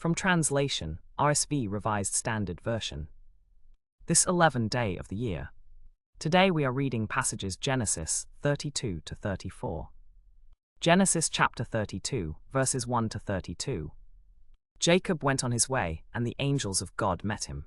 From translation, RSV Revised Standard Version. This 11th day of the year. Today we are reading passages Genesis 32 to 34. Genesis chapter 32, verses 1 to 32. Jacob went on his way, and the angels of God met him.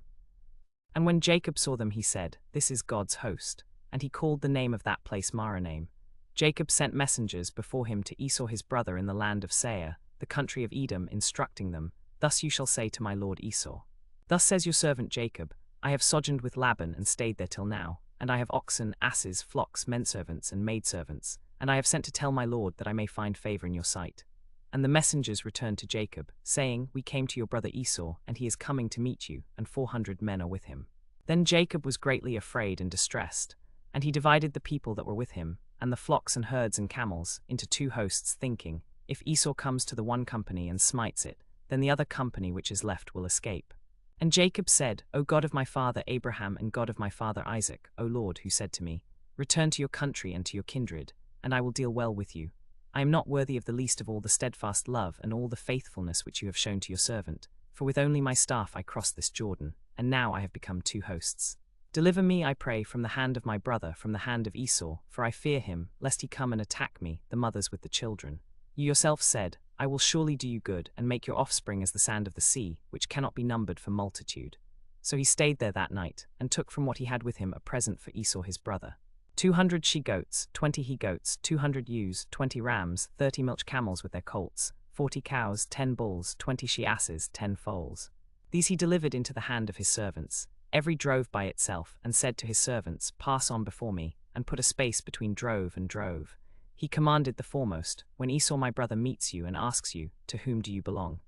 And when Jacob saw them, he said, "This is God's host." And he called the name of that place Mahanaim. Jacob sent messengers before him to Esau his brother in the land of Seir, the country of Edom, instructing them, "Thus you shall say to my lord Esau, Thus says your servant Jacob, I have sojourned with Laban and stayed there till now, and I have oxen, asses, flocks, menservants, and maidservants, and I have sent to tell my lord that I may find favor in your sight." And the messengers returned to Jacob, saying, "We came to your brother Esau, and he is coming to meet you, and 400 men are with him." Then Jacob was greatly afraid and distressed, and he divided the people that were with him, and the flocks and herds and camels, into 2 hosts, thinking, "If Esau comes to the one company and smites it, then the other company which is left will escape." And Jacob said, "O God of my father Abraham and God of my father Isaac, O Lord, who said to me, Return to your country and to your kindred, and I will deal well with you. I am not worthy of the least of all the steadfast love and all the faithfulness which you have shown to your servant, for with only my staff I crossed this Jordan, and now I have become 2 hosts. Deliver me, I pray, from the hand of my brother, from the hand of Esau, for I fear him, lest he come and attack me, the mothers with the children. You yourself said, I will surely do you good, and make your offspring as the sand of the sea, which cannot be numbered for multitude." So he stayed there that night, and took from what he had with him a present for Esau his brother. 200 she-goats, 20 he-goats, 200 ewes, 20 rams, 30 milch camels with their colts, 40 cows, 10 bulls, 20 she-asses, 10 foals. These he delivered into the hand of his servants. Every drove by itself, and said to his servants, "Pass on before me," and put a space between drove and drove. He commanded the foremost, "When Esau my brother meets you and asks you, To whom do you belong?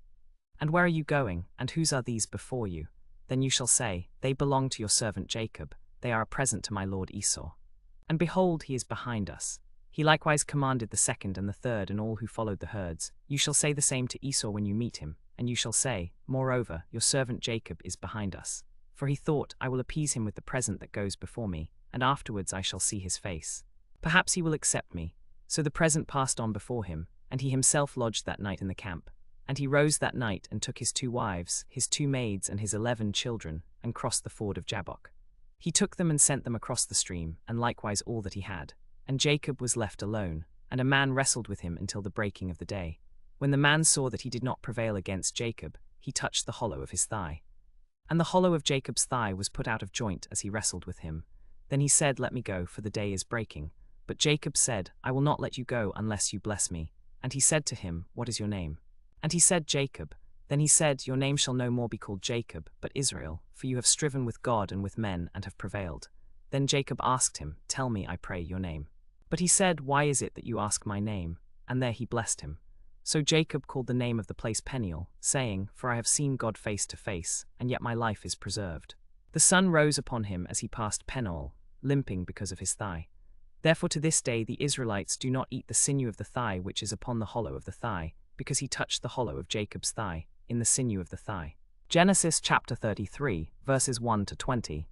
And where are you going, and whose are these before you? Then you shall say, They belong to your servant Jacob, they are a present to my lord Esau. And behold, he is behind us." He likewise commanded the second and the third and all who followed the herds, "You shall say the same to Esau when you meet him, and you shall say, Moreover, your servant Jacob is behind us. For he thought, I will appease him with the present that goes before me, and afterwards I shall see his face. Perhaps he will accept me." So the present passed on before him, and he himself lodged that night in the camp. And he rose that night and took his 2 wives, his 2 maids, and his 11 children, and crossed the ford of Jabbok. He took them and sent them across the stream, and likewise all that he had. And Jacob was left alone, and a man wrestled with him until the breaking of the day. When the man saw that he did not prevail against Jacob, he touched the hollow of his thigh. And the hollow of Jacob's thigh was put out of joint as he wrestled with him. Then he said, "Let me go, for the day is breaking." But Jacob said, "I will not let you go unless you bless me." And he said to him, "What is your name?" And he said, "Jacob." Then he said, "Your name shall no more be called Jacob, but Israel, for you have striven with God and with men and have prevailed." Then Jacob asked him, "Tell me, I pray, your name." But he said, "Why is it that you ask my name?" And there he blessed him. So Jacob called the name of the place Peniel, saying, "For I have seen God face to face, and yet my life is preserved." The sun rose upon him as he passed Peniel, limping because of his thigh. Therefore to this day the Israelites do not eat the sinew of the thigh which is upon the hollow of the thigh, because he touched the hollow of Jacob's thigh, in the sinew of the thigh. Genesis chapter 33, verses 1 to 20.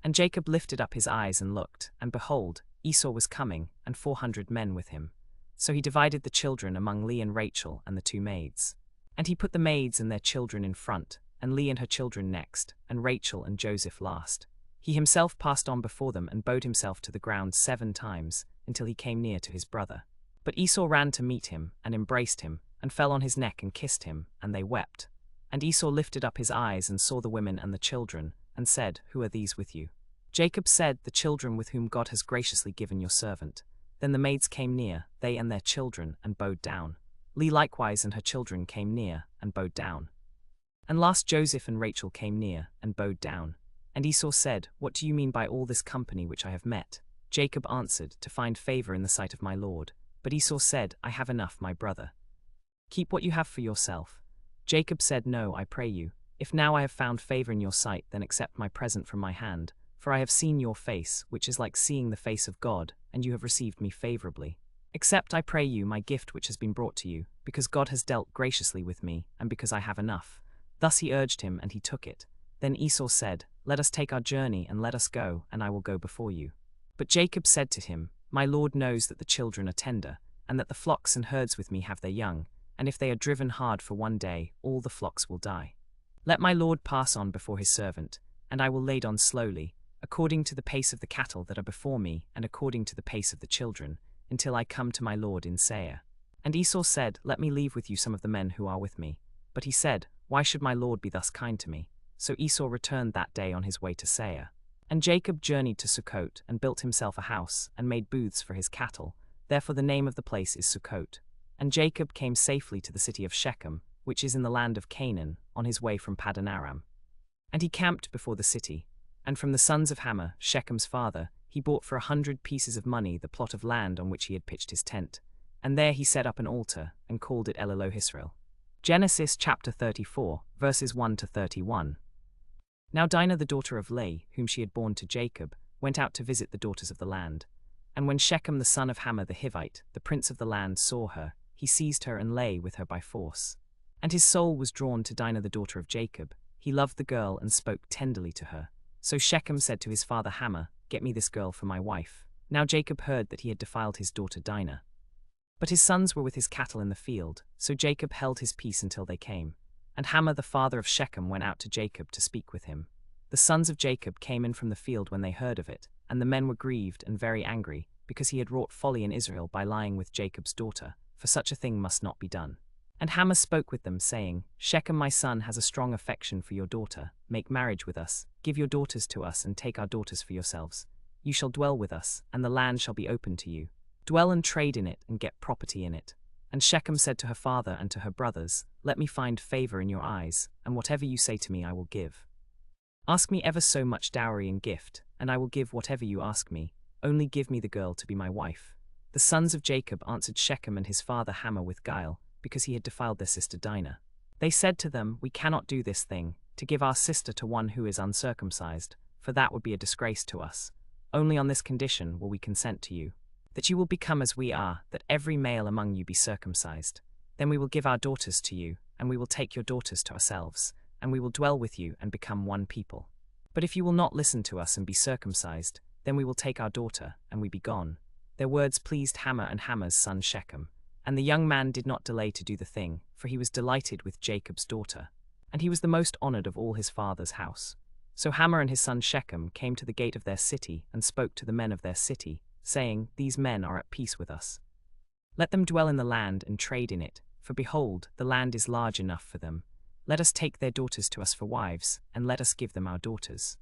And Jacob lifted up his eyes and looked, and behold, Esau was coming, and 400 men with him. So he divided the children among Leah and Rachel and the 2 maids. And he put the maids and their children in front, and Leah and her children next, and Rachel and Joseph last. He himself passed on before them and bowed himself to the ground 7 times, until he came near to his brother. But Esau ran to meet him, and embraced him, and fell on his neck and kissed him, and they wept. And Esau lifted up his eyes and saw the women and the children, and said, "Who are these with you?" Jacob said, "The children with whom God has graciously given your servant." Then the maids came near, they and their children, and bowed down. Leah likewise and her children came near, and bowed down. And last Joseph and Rachel came near, and bowed down. And Esau said, "What do you mean by all this company which I have met?" Jacob answered, "To find favor in the sight of my lord." But Esau said, "I have enough, my brother. Keep what you have for yourself." Jacob said, "No, I pray you. If now I have found favor in your sight, then accept my present from my hand. For I have seen your face, which is like seeing the face of God, and you have received me favorably. Accept, I pray you, my gift which has been brought to you, because God has dealt graciously with me, and because I have enough." Thus he urged him, and he took it. Then Esau said, "Let us take our journey, and let us go, and I will go before you." But Jacob said to him, "My lord knows that the children are tender, and that the flocks and herds with me have their young. and if they are driven hard for one day, all the flocks will die. Let my lord pass on before his servant, and I will lade on slowly, according to the pace of the cattle that are before me, and according to the pace of the children, until I come to my lord in Seir. And Esau said, Let me leave with you some of the men who are with me. But he said, Why should my lord be thus kind to me? So Esau returned that day on his way to Seir. And Jacob journeyed to Sukkot, and built himself a house, and made booths for his cattle. Therefore the name of the place is Sukkot. And Jacob came safely to the city of Shechem, which is in the land of Canaan, on his way from Paddan Aram. And he camped before the city. And from the sons of Hamor, Shechem's father, he bought for 100 pieces of money the plot of land on which he had pitched his tent. And there he set up an altar, and called it El-Elohe-Israel. Genesis chapter 34, verses 1 to 31. Now Dinah the daughter of Leah, whom she had borne to Jacob, went out to visit the daughters of the land. And when Shechem the son of Hamor the Hivite, the prince of the land, saw her, he seized her and lay with her by force. And his soul was drawn to Dinah the daughter of Jacob. He loved the girl and spoke tenderly to her. So Shechem said to his father Hamor, Get me this girl for my wife. Now Jacob heard that he had defiled his daughter Dinah. But his sons were with his cattle in the field, so Jacob held his peace until they came. And Hamor the father of Shechem went out to Jacob to speak with him. The sons of Jacob came in from the field when they heard of it, and the men were grieved and very angry, because he had wrought folly in Israel by lying with Jacob's daughter, for such a thing must not be done. And Hamor spoke with them, saying, Shechem my son has a strong affection for your daughter. Make marriage with us, give your daughters to us, and take our daughters for yourselves. You shall dwell with us, and the land shall be open to you. Dwell and trade in it, and get property in it. And Shechem said to her father and to her brothers, Let me find favor in your eyes, and whatever you say to me I will give. Ask me ever so much dowry and gift, and I will give whatever you ask me. Only give me the girl to be my wife. The sons of Jacob answered Shechem and his father Hamor with guile, because he had defiled their sister Dinah. They said to them, We cannot do this thing, to give our sister to one who is uncircumcised, for that would be a disgrace to us. Only on this condition will we consent to you, that you will become as we are, that every male among you be circumcised. Then we will give our daughters to you, and we will take your daughters to ourselves, and we will dwell with you and become one people. But if you will not listen to us and be circumcised, then we will take our daughter, and we be gone. Their words pleased Hamor and Hamor's son Shechem. And the young man did not delay to do the thing, for he was delighted with Jacob's daughter. And he was the most honored of all his father's house. So Hamor and his son Shechem came to the gate of their city, and spoke to the men of their city, saying, These men are at peace with us. Let them dwell in the land and trade in it, for behold, the land is large enough for them. Let us take their daughters to us for wives, and let us give them our daughters.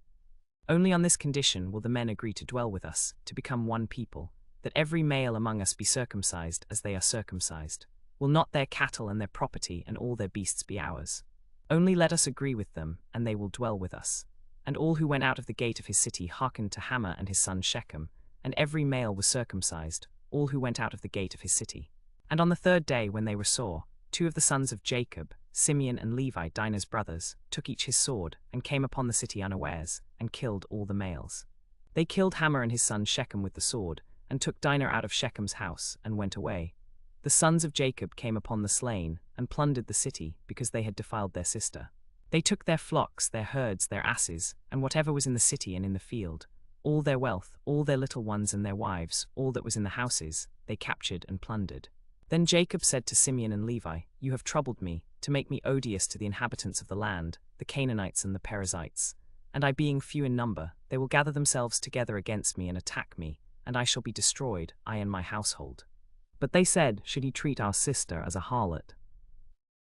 Only on this condition will the men agree to dwell with us, to become one people, that every male among us be circumcised as they are circumcised. Will not their cattle and their property and all their beasts be ours? Only let us agree with them, and they will dwell with us. And all who went out of the gate of his city hearkened to Hamor and his son Shechem, and every male was circumcised, all who went out of the gate of his city. And on the third day, when they were sore, 2 of the sons of Jacob, Simeon and Levi, Dinah's brothers, took each his sword, and came upon the city unawares, and killed all the males. They killed Hamor and his son Shechem with the sword, and took Dinah out of Shechem's house, and went away. The sons of Jacob came upon the slain, and plundered the city, because they had defiled their sister. They took their flocks, their herds, their asses, and whatever was in the city and in the field, all their wealth, all their little ones and their wives, all that was in the houses, they captured and plundered. Then Jacob said to Simeon and Levi, You have troubled me, to make me odious to the inhabitants of the land, the Canaanites and the Perizzites. And I being few in number, they will gather themselves together against me and attack me, and I shall be destroyed, I and my household. But they said, Should he treat our sister as a harlot?